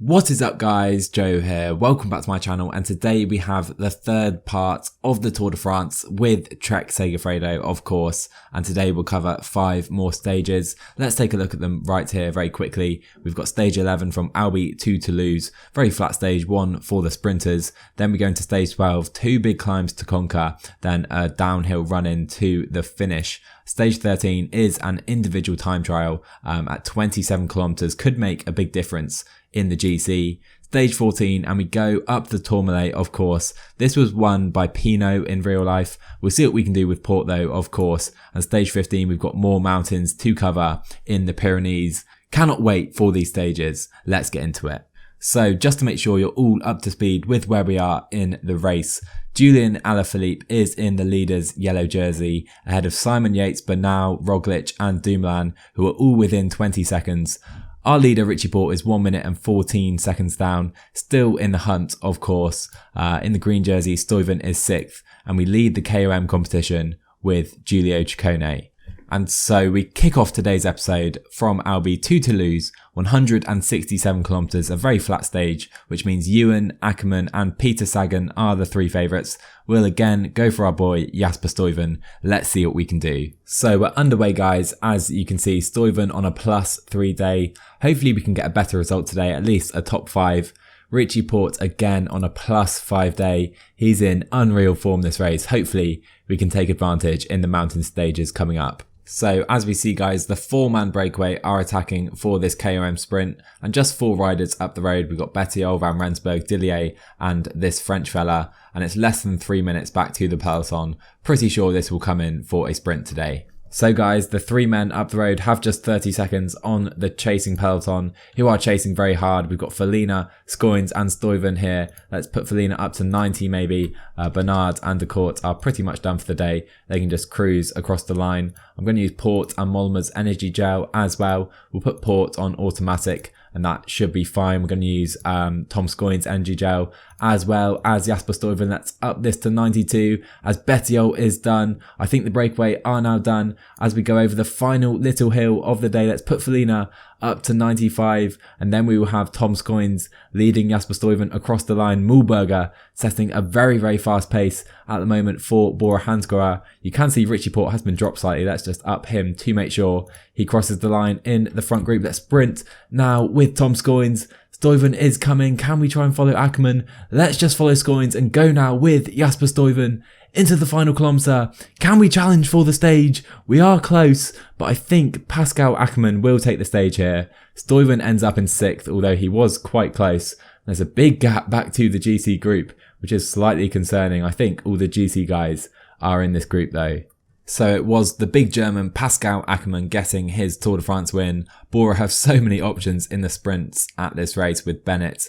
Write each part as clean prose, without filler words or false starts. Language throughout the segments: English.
What is up guys, Joe here, welcome back to my channel, and today we have the third part of the Tour de France with Trek-Segafredo of course, and today we'll cover 5 more stages. Let's take a look at them right here very quickly. We've got stage 11 from Albi to Toulouse, very flat stage 1 for the sprinters, then we go into stage 12, 2 big climbs to conquer, then a downhill run in to the finish. Stage 13 is an individual time trial at 27 kilometers, could make a big difference in the GC. Stage 14 and we go up the Tourmalet of course. This was won by Pinot in real life. We'll see what we can do with Porte though of course. And stage 15 we've got more mountains to cover in the Pyrenees. Cannot wait for these stages. Let's get into it. So just to make sure you're all up to speed with where we are in the race. Julian Alaphilippe is in the leader's yellow jersey ahead of Simon Yates, Bernal, Roglic and Dumoulin, who are all within 20 seconds. Our leader Richie Porte is 1 minute and 14 seconds down, still in the hunt of course. In the green jersey Stuyven is 6th and we lead the KOM competition with Giulio Ciccone. And so we kick off today's episode from Albi to Toulouse, 167 kilometers, a very flat stage, which means Ewan, Ackermann and Peter Sagan are the 3 favourites. We'll again go for our boy Jasper Stuyven. Let's see what we can do. So we're underway guys, as you can see Stuyven on a +3 day. Hopefully we can get a better result today, at least a top 5. Richie Porte again on a +5 day. He's in unreal form this race. Hopefully we can take advantage in the mountain stages coming up. So as we see guys, the 4-man breakaway are attacking for this KOM sprint and just 4 riders up the road. We've got Bettiol, Van Rensburg, Dillier and this French fella, and it's less than 3 minutes back to the peloton. Pretty sure this will come in for a sprint today. So guys, the 3 men up the road have just 30 seconds on the chasing peloton, who are chasing very hard. We've got Fellina, Scoins and Stuyven here. Let's put Fellina up to 90 maybe. Bernard and De Court are pretty much done for the day. They can just cruise across the line. I'm going to use Porte and Mollema's energy gel as well. We'll put Porte on automatic and that should be fine. We're going to use Tom Scoins energy gel as well as Jasper Stuyven. Let's up this to 92 as Bettiol is done. I think the breakaway are now done. As we go over the final little hill of the day, let's put Fellina up to 95 and then we will have Tom Scoins leading Jasper Stuyven across the line. Mühlberger setting a very fast pace at the moment for Bora Hansgrohe. You can see Richie Porte has been dropped slightly. Let's just up him to make sure he crosses the line in the front group. Let's sprint now with Tom Scoins. Stuyven is coming. Can we try and follow Ackermann? Let's just follow Scoins and go now with Jasper Stuyven into the final kilometre. Can we challenge for the stage? We are close, but I think Pascal Ackermann will take the stage here. Stuyven ends up in 6th, although he was quite close. There's a big gap back to the GC group, which is slightly concerning. I think all the GC guys are in this group though. So it was the big German Pascal Ackermann getting his Tour de France win. Bora have so many options in the sprints at this race with Bennett,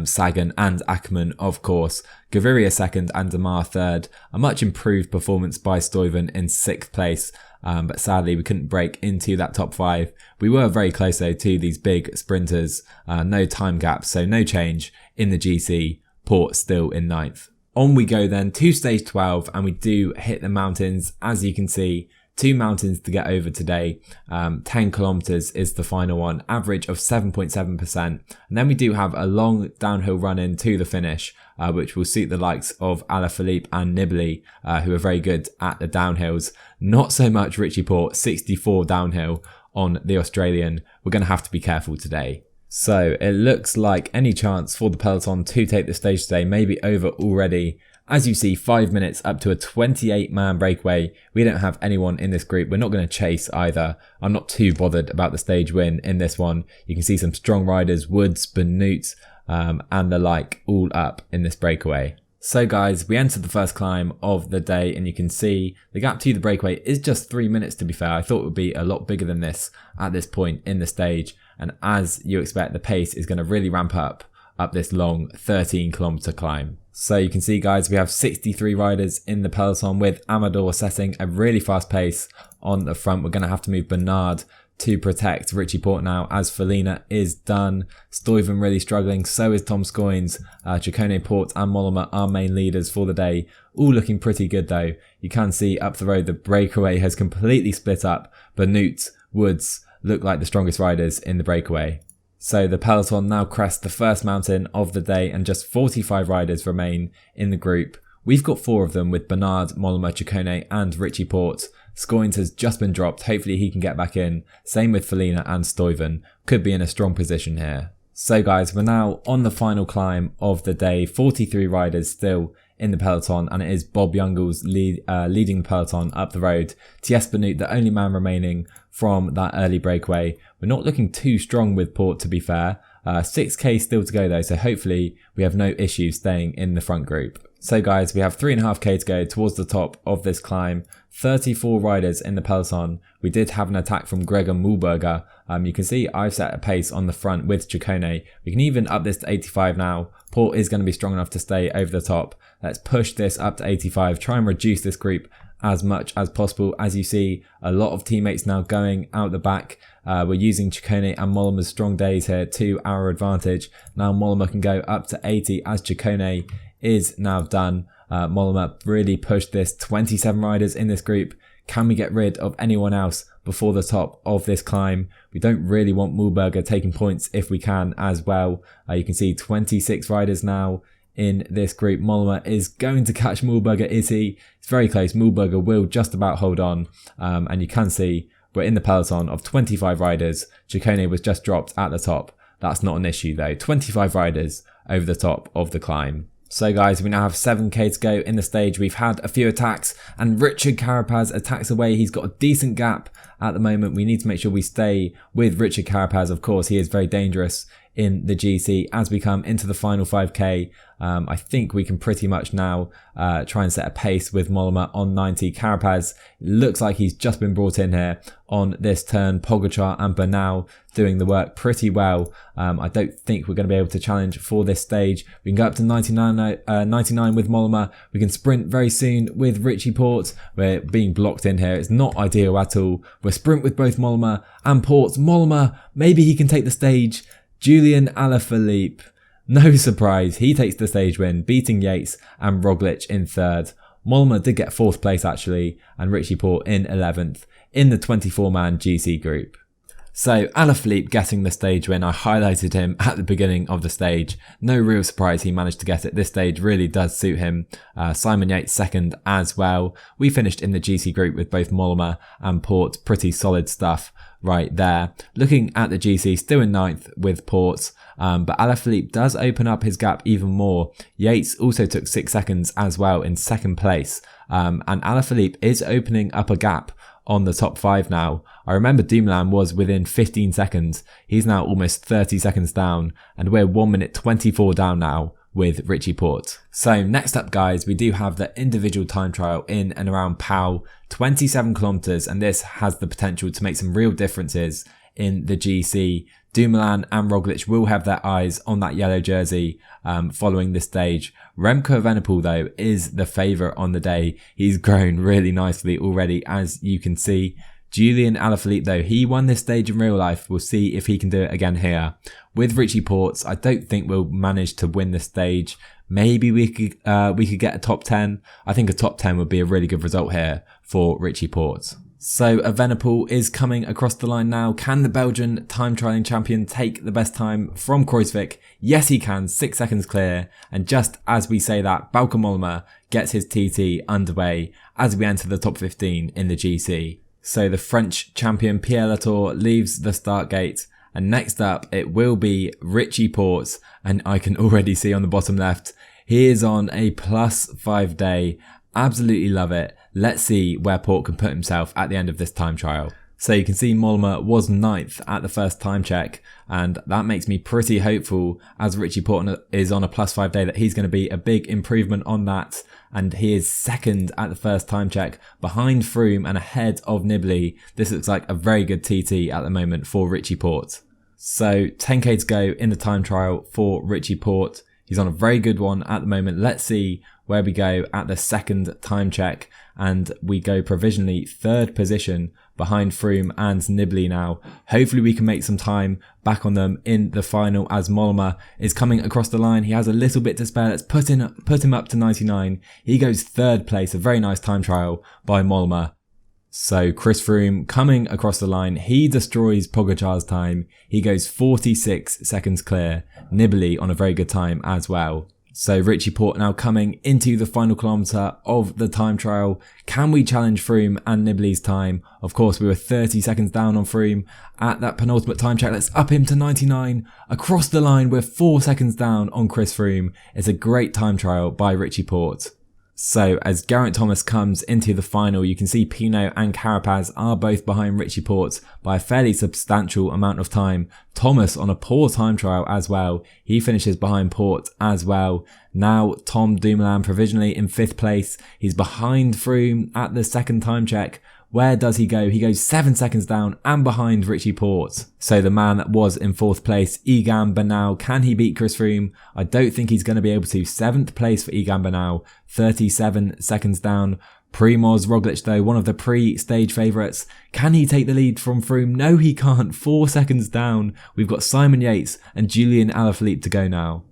Sagan and Ackermann of course. Gaviria 2nd and Demar 3rd. A much improved performance by Stuyven in 6th place. But sadly we couldn't break into that top 5. We were very close though to these big sprinters. No time gaps, so no change in the GC. Porte still in 9th. On we go then to stage 12 and we do hit the mountains. As you can see, 2 mountains to get over today. 10 kilometers is the final one, average of 7.7%. And then we do have a long downhill run in to the finish, which will suit the likes of Alaphilippe and Nibali, who are very good at the downhills. Not so much Richie Porte, 64 downhill on the Australian. We're going to have to be careful today. So it looks like any chance for the peloton to take the stage today may be over already. As you see, 5 minutes up to a 28-man breakaway. We don't have anyone in this group. We're not going to chase either. I'm not too bothered about the stage win in this one. You can see some strong riders, Woods, Benoot, and the like, all up in this breakaway. So guys, we entered the first climb of the day and you can see the gap to the breakaway is just 3 minutes to be fair. I thought it would be a lot bigger than this at this point in the stage. And as you expect, the pace is going to really ramp up this long 13-kilometer climb. So you can see guys, we have 63 riders in the peloton with Amador setting a really fast pace on the front. We're going to have to move Bernard to protect Richie Porte now as Fellina is done. Stuyven really struggling, so is Tom Scoins. Ciccone, Porte and Mollema are main leaders for the day. All looking pretty good though. You can see up the road the breakaway has completely split up. Benoot, Woods look like the strongest riders in the breakaway. So the peloton now crests the first mountain of the day and just 45 riders remain in the group. We've got 4 of them with Bernard, Mollema, Ciccone and Richie Porte. Scoins has just been dropped. Hopefully he can get back in. Same with Felina and Stuyven. Could be in a strong position here. So guys, we're now on the final climb of the day. 43 riders still in the peloton, and it is Bob Youngles leading the peloton up the road. Thies Benoot, the only man remaining from that early breakaway. We're not looking too strong with Porte, to be fair. 6k still to go though, so hopefully we have no issues staying in the front group. So guys, we have 3.5k to go towards the top of this climb. 34 riders in the peloton. We did have an attack from Gregor Mühlberger. You can see I've set a pace on the front with Ciccone. We can even up this to 85 now. Porte is going to be strong enough to stay over the top. Let's push this up to 85, try and reduce this group as much as possible. As you see, a lot of teammates now going out the back. We're using Ciccone and Mollema's strong days here to our advantage. Now Mollema can go up to 80 as Ciccone is now done. Mollema really pushed this. 27 riders in this group. Can we get rid of anyone else before the top of this climb? We don't really want Mühlberger taking points if we can as well. You can see 26 riders now in this group. Mollema is going to catch Mühlberger, is he? It's very close. Mühlberger will just about hold on. And you can see we're in the peloton of 25 riders. Ciccone was just dropped at the top. That's not an issue though. 25 riders over the top of the climb. So guys, we now have 7k to go in the stage. We've had a few attacks and Richard Carapaz attacks away. He's got a decent gap at the moment. We need to make sure we stay with Richard Carapaz. Of course, he is very dangerous in the GC. As we come into the final 5k, I think we can pretty much now try and set a pace with Mollema on 90. Carapaz looks like he's just been brought in here on this turn. Pogacar and Bernal doing the work pretty well. I don't think we're going to be able to challenge for this stage. We can go up to 99 with Mollema. We can sprint very soon with Richie Porte. We're being blocked in here. It's not ideal at all. We're sprint with both Mollema and Porte. Mollema, maybe he can take the stage. Julian Alaphilippe, no surprise, he takes the stage win, beating Yates and Roglic in 3rd. Mollema did get 4th place actually, and Richie Porte in 11th in the 24-man GC group. So Alaphilippe getting the stage win. I highlighted him at the beginning of the stage. No real surprise he managed to get it. This stage really does suit him. Simon Yates 2nd as well. We finished in the GC group with both Mollema and Porte. Pretty solid stuff right there. Looking at the GC, still in 9th with Porte. But Alaphilippe does open up his gap even more. Yates also took 6 seconds as well in 2nd place. And Alaphilippe is opening up a gap on the top 5 now. I remember Dumoulin was within 15 seconds. He's now almost 30 seconds down, and we're 1 minute 24 down now with Richie Porte. So next up guys, we do have the individual time trial in and around Pau, 27 kilometers, and this has the potential to make some real differences in the GC. Dumoulin and Roglic will have their eyes on that yellow jersey following this stage. Remco Evenepoel though is the favourite on the day. He's grown really nicely already, as you can see. Julian Alaphilippe though, he won this stage in real life. We'll see if he can do it again here. With Richie Porte, I don't think we'll manage to win this stage. Maybe we could get a top 10. I think a top 10 would be a really good result here for Richie Porte. So Evenepoel is coming across the line now. Can the Belgian time trialling champion take the best time from Kruijswijk? Yes, he can. 6 seconds clear. And just as we say that, Bauke Mollema gets his TT underway as we enter the top 15 in the GC. So the French champion Pierre Latour leaves the start gate. And next up, it will be Richie Porte. And I can already see on the bottom left, he is on a +5 day. Absolutely love it. Let's see where Porte can put himself at the end of this time trial. So you can see Mollema was 9th at the first time check, and that makes me pretty hopeful as Richie Porte is on a +5 day that he's going to be a big improvement on that. And he is 2nd at the first time check, behind Froome and ahead of Nibali. This looks like a very good TT at the moment for Richie Porte. So 10k to go in the time trial for Richie Porte. He's on a very good one at the moment. Let's see where we go at the 2nd time check, and we go provisionally 3rd position behind Froome and Nibali now. Hopefully we can make some time back on them in the final as Mollema is coming across the line. He has a little bit to spare. Let's put him up to 99. He goes 3rd place. A very nice time trial by Mollema. So Chris Froome coming across the line, he destroys Pogacar's time. He goes 46 seconds clear. Nibali on a very good time as well. So Richie Porte now coming into the final kilometre of the time trial. Can we challenge Froome and Nibali's time? Of course, we were 30 seconds down on Froome at that penultimate time check. Let's up him to 99. Across the line, we're 4 seconds down on Chris Froome. It's a great time trial by Richie Porte. So as Geraint Thomas comes into the final, you can see Pinot and Carapaz are both behind Richie Porte by a fairly substantial amount of time. Thomas on a poor time trial as well. He finishes behind Porte as well. Now Tom Dumoulin provisionally in 5th place. He's behind Froome at the second time check. Where does he go? He goes 7 seconds down and behind Richie Porte. So the man that was in 4th place, Egan Bernal, can he beat Chris Froome? I don't think he's going to be able to. 7th place for Egan Bernal, 37 seconds down. Primoz Roglic though, one of the pre-stage favourites. Can he take the lead from Froome? No, he can't. 4 seconds down. We've got Simon Yates and Julian Alaphilippe to go now.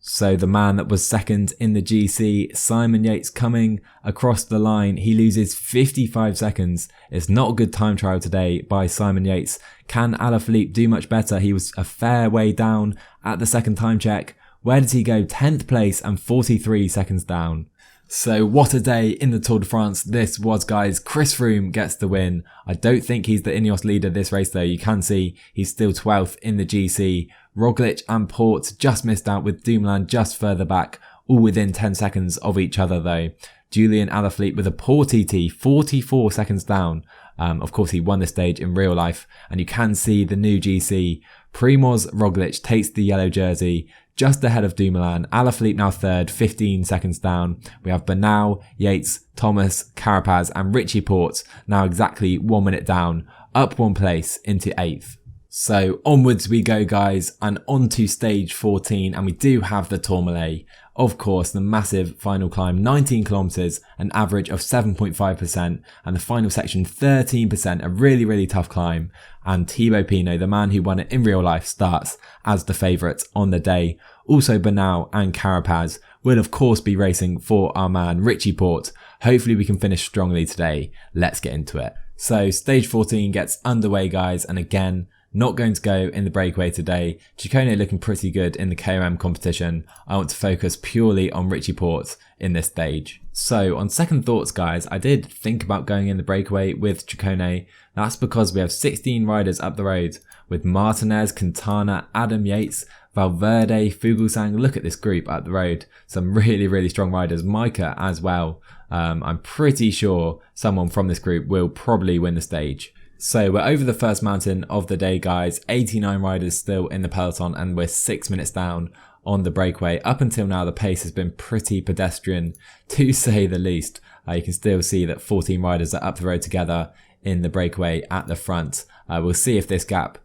So the man that was second in the GC, Simon Yates, coming across the line. He loses 55 seconds. It's not a good time trial today by Simon Yates. Can Alaphilippe do much better? He was a fair way down at the second time check. Where did he go? 10th place and 43 seconds down. So what a day in the Tour de France this was, guys. Chris Froome gets the win. I don't think he's the Ineos leader this race though. You can see he's still 12th in the GC. Roglic and Porte just missed out with Dumoulin just further back, all within 10 seconds of each other though. Julian Alaphilippe with a poor TT, 44 seconds down. Of course he won the stage in real life, and you can see the new GC. Primoz Roglic takes the yellow jersey just ahead of Dumoulin. Alaphilippe now 3rd, 15 seconds down. We have Bernal, Yates, Thomas, Carapaz and Richie Porte now exactly 1 minute down, up 1 place into 8th. So onwards we go, guys, and on to stage 14, and we do have the Tourmalet. Of course, the massive final climb, 19 kilometers, an average of 7.5%, and the final section 13%, a really, really tough climb. And Thibaut Pinot, the man who won it in real life, starts as the favourite on the day. Also Bernal and Carapaz will of course be racing for our man Richie Porte. Hopefully we can finish strongly today. Let's get into it. So stage 14 gets underway, guys, and again, not going to go in the breakaway today. Ciccone looking pretty good in the KOM competition. I want to focus purely on Richie Porte in this stage. So on second thoughts, guys, I did think about going in the breakaway with Ciccone. That's because we have 16 riders up the road with Martinez, Quintana, Adam Yates, Valverde, Fuglsang. Look at this group up the road. Some really, really strong riders. Micah as well. I'm pretty sure someone from this group will probably win the stage. So we're over the first mountain of the day, guys. 89 riders still in the peloton, and we're 6 minutes down on the breakaway. Up until now, the pace has been pretty pedestrian, to say the least. You can still see that 14 riders are up the road together in the breakaway at the front. We'll see if this gap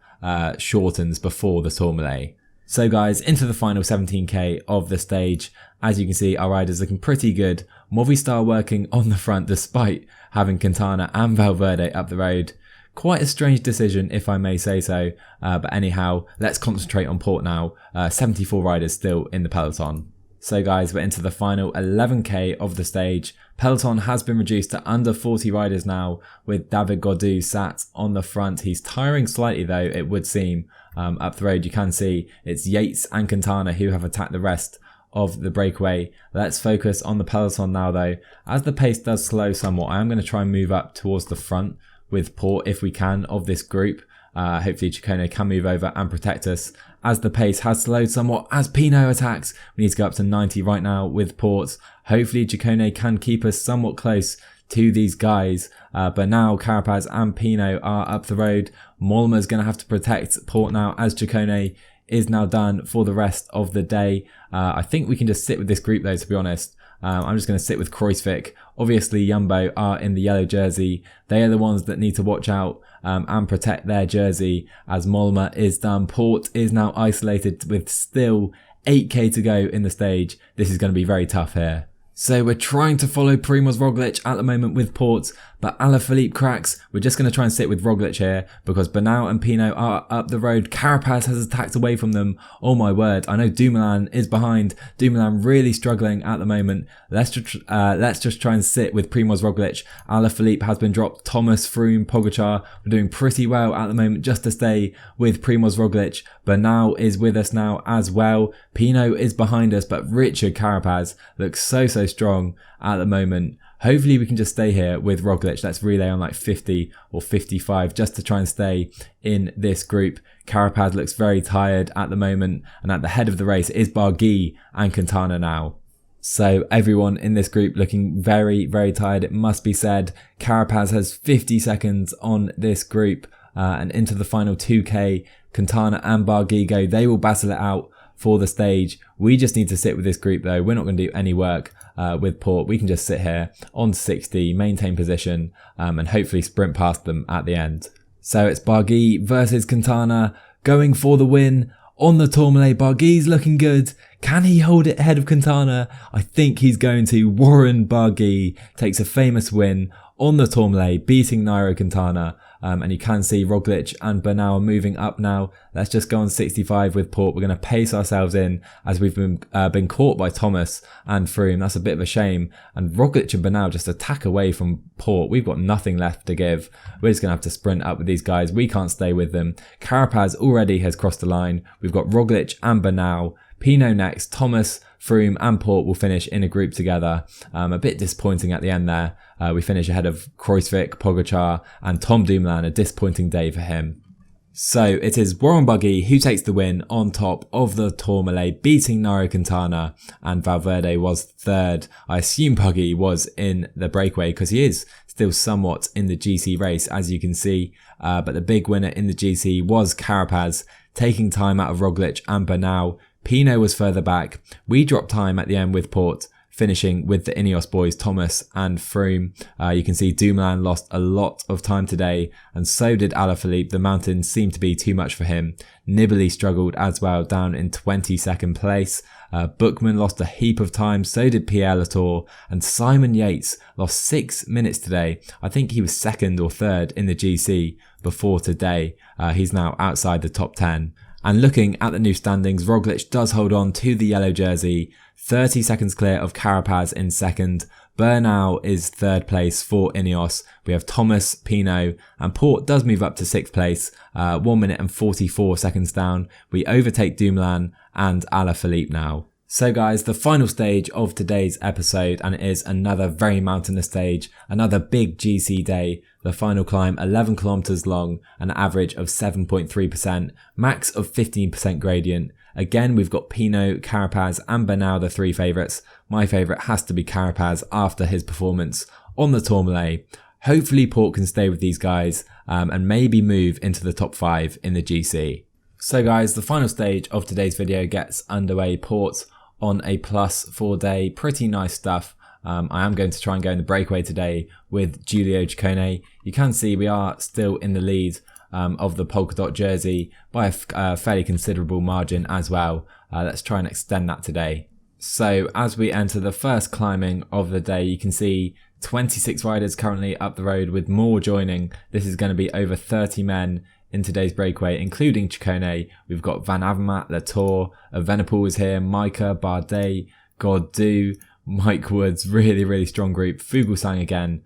shortens before the Tourmalet. So guys, into the final 17k of the stage. As you can see, our riders looking pretty good. Movistar working on the front despite having Quintana and Valverde up the road. Quite a strange decision, if I may say so, but anyhow, let's concentrate on Porte now. 74 riders still in the peloton. So guys, we're into the final 11k of the stage. Peloton has been reduced to under 40 riders now, with David Gaudu sat on the front. He's tiring slightly though, it would seem. Up the road you can see it's Yates and Quintana who have attacked the rest of the breakaway. Let's focus on the peloton now though. As the pace does slow somewhat, I am going to try and move up towards the front with Porte if we can of this group. Hopefully Ciccone can move over and protect us as the pace has slowed somewhat as Pinot attacks. We need to go up to 90 right now with Porte. Hopefully Ciccone can keep us somewhat close to these guys, but now Carapaz and Pinot are up the road. Mollema's going to have to protect Porte now as Ciccone is now done for the rest of the day. I think we can just sit with this group though, to be honest. I'm just going to sit with Kruijswijk. Obviously Jumbo are in the yellow jersey. They are the ones that need to watch out and protect their jersey as Mollema is done. Porte is now isolated with still 8k to go in the stage. This is going to be very tough here. So we're trying to follow Primoz Roglic at the moment with Porte, but Alaphilippe cracks. We're just going to try and sit with Roglic here because Bernal and Pinot are up the road. Carapaz has attacked away from them. Oh my word, I know Tourmalet is behind. Tourmalet really struggling at the moment. Let's just try and sit with Primož Roglic. Alaphilippe has been dropped. Thomas, Froome, Pogačar, we're doing pretty well at the moment just to stay with Primož Roglic. Bernal is with us now as well. Pinot is behind us, but Richard Carapaz looks so strong at the moment. Hopefully we can just stay here with Roglic. Let's relay on like 50 or 55 just to try and stay in this group. Carapaz looks very tired at the moment, and at the head of the race is Barguil and Quintana now. So everyone in this group looking very tired, it must be said. Carapaz has 50 seconds on this group and into the final 2k. Quintana and Barguil go. They will battle it out for the stage. We just need to sit with this group though. We're not going to do any work with Porte. We can just sit here on 60, maintain position and hopefully sprint past them at the end. So it's Barguil versus Quintana going for the win on the Tourmalet. Barguil's looking good. Can he hold it ahead of Quintana? I think he's going to. Warren Barguil takes a famous win on the Tourmalet, beating Nairo Quintana. And you can see Roglic and Bernal are moving up now. Let's just go on 65 with Porte. We're going to pace ourselves in as we've been caught by Thomas and Froome. That's a bit of a shame. And Roglic and Bernal just attack away from Porte. We've got nothing left to give. We're just going to have to sprint up with these guys. We can't stay with them. Carapaz already has crossed the line. We've got Roglic and Bernal. Pinot next, Thomas, Froome and Porte will finish in a group together. A bit disappointing at the end there. We finish ahead of Kruijswijk, Pogačar and Tom Dumoulin. A disappointing day for him. So it is Warren Barguil who takes the win on top of the Tourmalet, beating Nairo Quintana, and Valverde was third. I assume Barguil was in the breakaway because he is still somewhat in the GC race, as you can see. But the big winner in the GC was Carapaz, taking time out of Roglic and Bernal. Pinot was further back. We dropped time at the end with Porte, finishing with the Ineos boys, Thomas and Froome. You can see Dumoulin lost a lot of time today, and so did Alaphilippe. The mountains seemed to be too much for him. Nibali struggled as well, down in 22nd place. Bookman lost a heap of time, so did Pierre Latour, and Simon Yates lost 6 minutes today. I think he was second or third in the GC before today. He's now outside the top 10. And looking at the new standings, Roglic does hold on to the yellow jersey, 30 seconds clear of Carapaz in second. Bernal is third place for Ineos. We have Thomas, Pinot, and Porte does move up to sixth place, 1 minute and 44 seconds down. We overtake Dumoulin and Alaphilippe now. So guys, the final stage of today's episode, and it is another very mountainous stage, another big GC day. The final climb 11 kilometers long, an average of 7.3%, max of 15% gradient. Again, we've got Pinot, Carapaz and Bernal, the three favourites. My favourite has to be Carapaz after his performance on the Tourmalet. Hopefully Porte can stay with these guys and maybe move into the top 5 in the GC. So guys, the final stage of today's video gets underway. Porte on a +4 day, pretty nice stuff. I am going to try and go in the breakaway today with Giulio Ciccone. You can see we are still in the lead of the polka dot jersey by a fairly considerable margin as well. Let's try and extend that today. So as we enter the first climbing of the day, you can see 26 riders currently up the road with more joining. This is going to be over 30 men in today's breakaway, including Ciccone. We've got Van Avermaet, Latour, Evenepoel is here, Micah, Bardet, Gaudu, Mike Woods, really strong group. Fuglsang again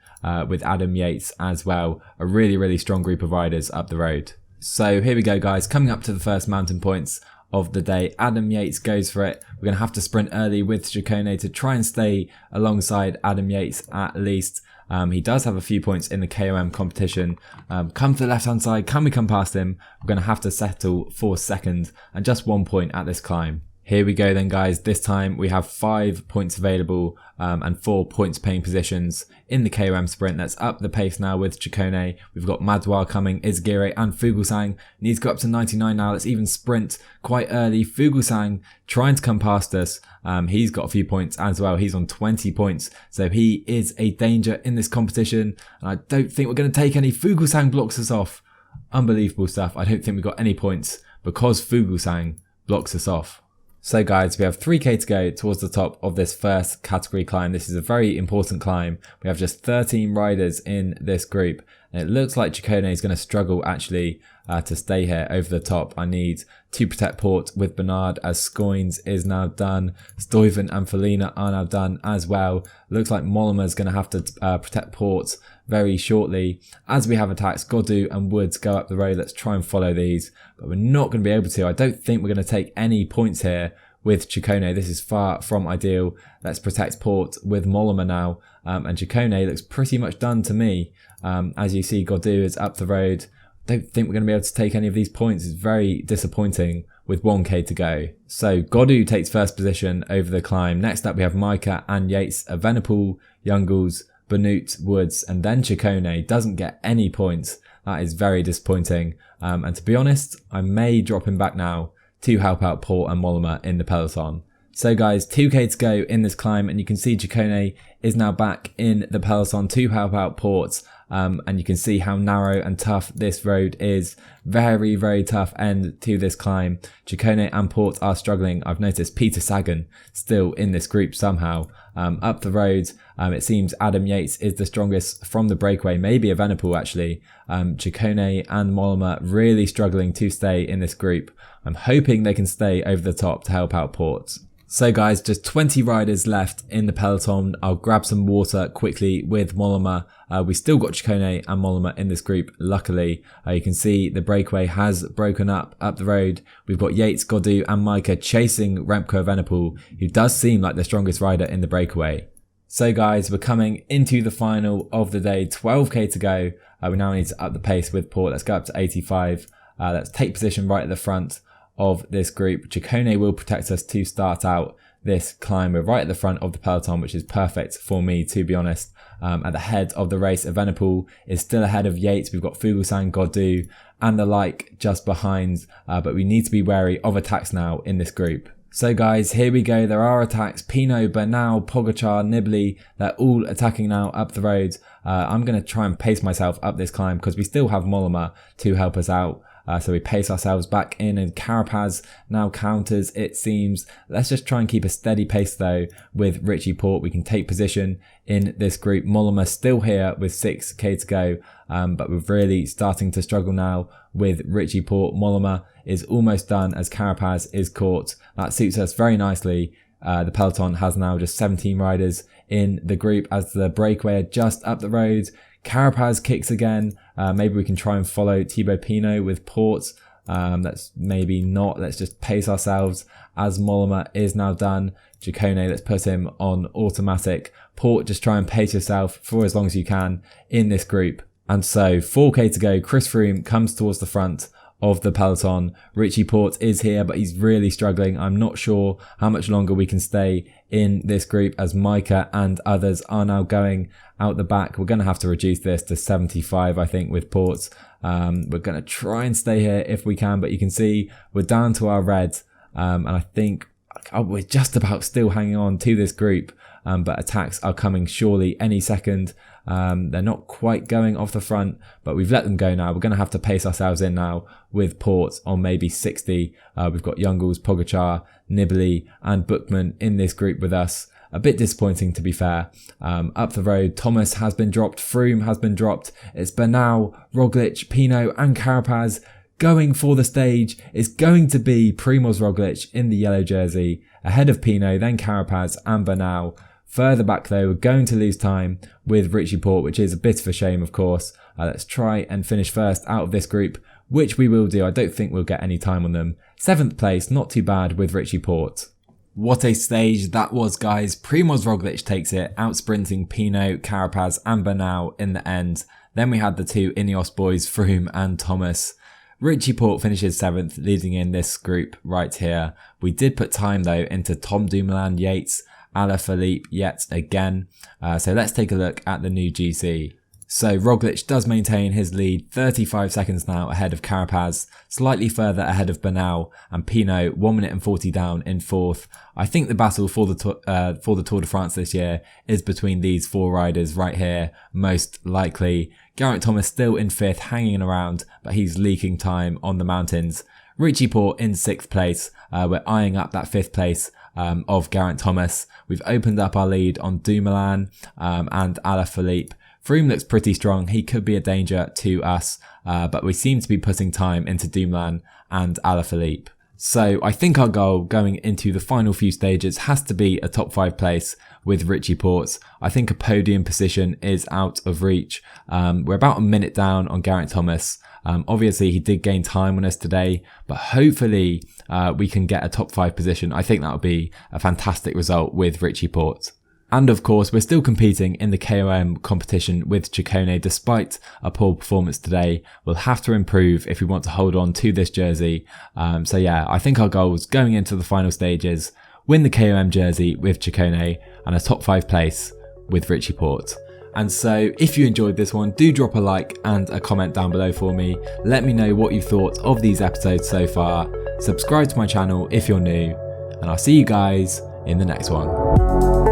with Adam Yates as well. A really strong group of riders up the road. So here we go guys, coming up to the first mountain points of the day. Adam Yates goes for it. We're going to have to sprint early with Ciccone to try and stay alongside Adam Yates at least. He does have a few points in the KOM competition. Come to the left hand side, can we come past him? We're going to have to settle for second and just 1 point at this climb. Here we go then guys, this time we have 5 points available and 4 points paying positions in the KOM sprint. Let's up the pace now with Ciccone. We've got Madouar coming, Izagirre and Fuglsang. Needs to go up to 99 now. Let's even sprint quite early. Fuglsang trying to come past us. He's got a few points as well. He's on 20 points. So he is a danger in this competition. And I don't think we're going to take any. Fuglsang blocks us off. Unbelievable stuff. I don't think we got any points because Fuglsang blocks us off. So guys, we have 3k to go towards the top of this first category climb. This is a very important climb. We have just 13 riders in this group. And it looks like Ciccone is going to struggle actually to stay here over the top. I need to protect Porte with Bernard as Scoins is now done. Stuyven and Felina are now done as well. Looks like Mollema is going to have to protect Porte very shortly. As we have attacks, Godou and Woods go up the road. Let's try and follow these, but we're not going to be able to. I don't think we're going to take any points here with Ciccone. This is far from ideal. Let's protect Porte with Mollema now. And Ciccone looks pretty much done to me. As you see, Godou is up the road. Don't think we're going to be able to take any of these points. It's very disappointing with 1k to go. So Godou takes first position over the climb. Next up we have Micah and Yates, Evenepoel, Youngles, Benoot, Woods, and then Ciccone doesn't get any points. That is very disappointing. And to be honest, I may drop him back now to help out Porte and Mollema in the peloton. So guys, 2k to go in this climb, and you can see Ciccone is now back in the peloton to help out Porte. And you can see how narrow and tough this road is. Very, very tough end to this climb. Ciccone and Porte are struggling. I've noticed Peter Sagan still in this group somehow. Up the road, it seems Adam Yates is the strongest from the breakaway. Maybe Evenepoel actually. Ciccone and Mollema really struggling to stay in this group. I'm hoping they can stay over the top to help out Porte. So guys, just 20 riders left in the peloton. I'll grab some water quickly with Mollema. We still got Ciccone and Mollema in this group, luckily. You can see the breakaway has broken up the road. We've got Yates, Godou and Micah chasing Remco Evenepoel, who does seem like the strongest rider in the breakaway. So guys, we're coming into the final of the day, 12k to go. We now need to up the pace with Porte. Let's go up to 85. Let's take position right at the front of this group. Ciccone will protect us to start out this climb. We're right at the front of the peloton, which is perfect for me, to be honest. At the head of the race, Evenepoel is still ahead of Yates. We've got Fuglsang, Godou and the like just behind, but we need to be wary of attacks now in this group. So guys, here we go. There are attacks. Pinot, Bernal, Pogacar, Nibali, they're all attacking now up the road. I'm going to try and pace myself up this climb because we still have Mollema to help us out. So we pace ourselves back in, and Carapaz now counters, it seems. Let's just try and keep a steady pace though with Richie Porte. We can take position in this group. Mollema still here with 6k to go, but we're really starting to struggle now with Richie Porte. Mollema is almost done as Carapaz is caught. That suits us very nicely. The peloton has now just 17 riders in the group as the breakaway are just up the road. Carapaz kicks again. Maybe we can try and follow Thibaut Pinot with Porte. Let's maybe not. Let's just pace ourselves as Mollema is now done. Ciccone, let's put him on automatic. Porte, just try and pace yourself for as long as you can in this group. And so 4k to go. Chris Froome comes towards the front of the peloton. Richie Porte is here, but he's really struggling. I'm not sure how much longer we can stay in this group as Micah and others are now going out the back. We're going to have to reduce this to 75, I think, with Porte. We're going to try and stay here if we can, but you can see we're down to our red. And I think we're just about still hanging on to this group, but attacks are coming surely any second. They're not quite going off the front, but we've let them go now. We're going to have to pace ourselves in now with Porte on maybe 60. We've got Youngles, Pogacar, Nibali and Bookman in this group with us. A bit disappointing, to be fair. Up the road, Thomas has been dropped. Froome has been dropped. It's Bernal, Roglic, Pinot and Carapaz going for the stage. It's going to be Primož Roglic in the yellow jersey, ahead of Pinot, then Carapaz and Bernal. Further back though, we're going to lose time with Richie Porte, which is a bit of a shame, of course. Let's try and finish first out of this group, which we will do. I don't think we'll get any time on them. 7th place, not too bad with Richie Porte. What a stage that was, guys. Primož Roglic takes it, out sprinting Pinot, Carapaz and Bernal in the end. Then we had the two Ineos boys, Froome and Thomas. Richie Porte finishes 7th, leading in this group right here. We did put time though into Tom Dumoulin, Yates, Alaphilippe yet again. So let's take a look at the new GC. So Roglic does maintain his lead, 35 seconds now ahead of Carapaz, slightly further ahead of Bernal, and Pinot 1 minute and 40 down in 4th. I think the battle for the Tour de France this year is between these 4 riders right here, most likely. Geraint Thomas still in 5th, hanging around, but he's leaking time on the mountains. Richie Porte in 6th place. We're eyeing up that 5th place of Geraint Thomas. We've opened up our lead on Tourmalet and Alaphilippe. Froome looks pretty strong. He could be a danger to us, but we seem to be putting time into Tourmalet and Alaphilippe. So I think our goal going into the final few stages has to be a top 5 place with Richie Porte. I think a podium position is out of reach. We're about a minute down on Geraint Thomas. Obviously he did gain time on us today, but hopefully we can get a top 5 position. I think that would be a fantastic result with Richie Porte. And of course, we're still competing in the KOM competition with Ciccone despite a poor performance today. We'll have to improve if we want to hold on to this jersey. So yeah, I think our goals going into the final stages, win the KOM jersey with Ciccone and a top 5 place with Richie Porte. And so if you enjoyed this one, do drop a like and a comment down below for me. Let me know what you thought of these episodes so far. Subscribe to my channel if you're new, and I'll see you guys in the next one.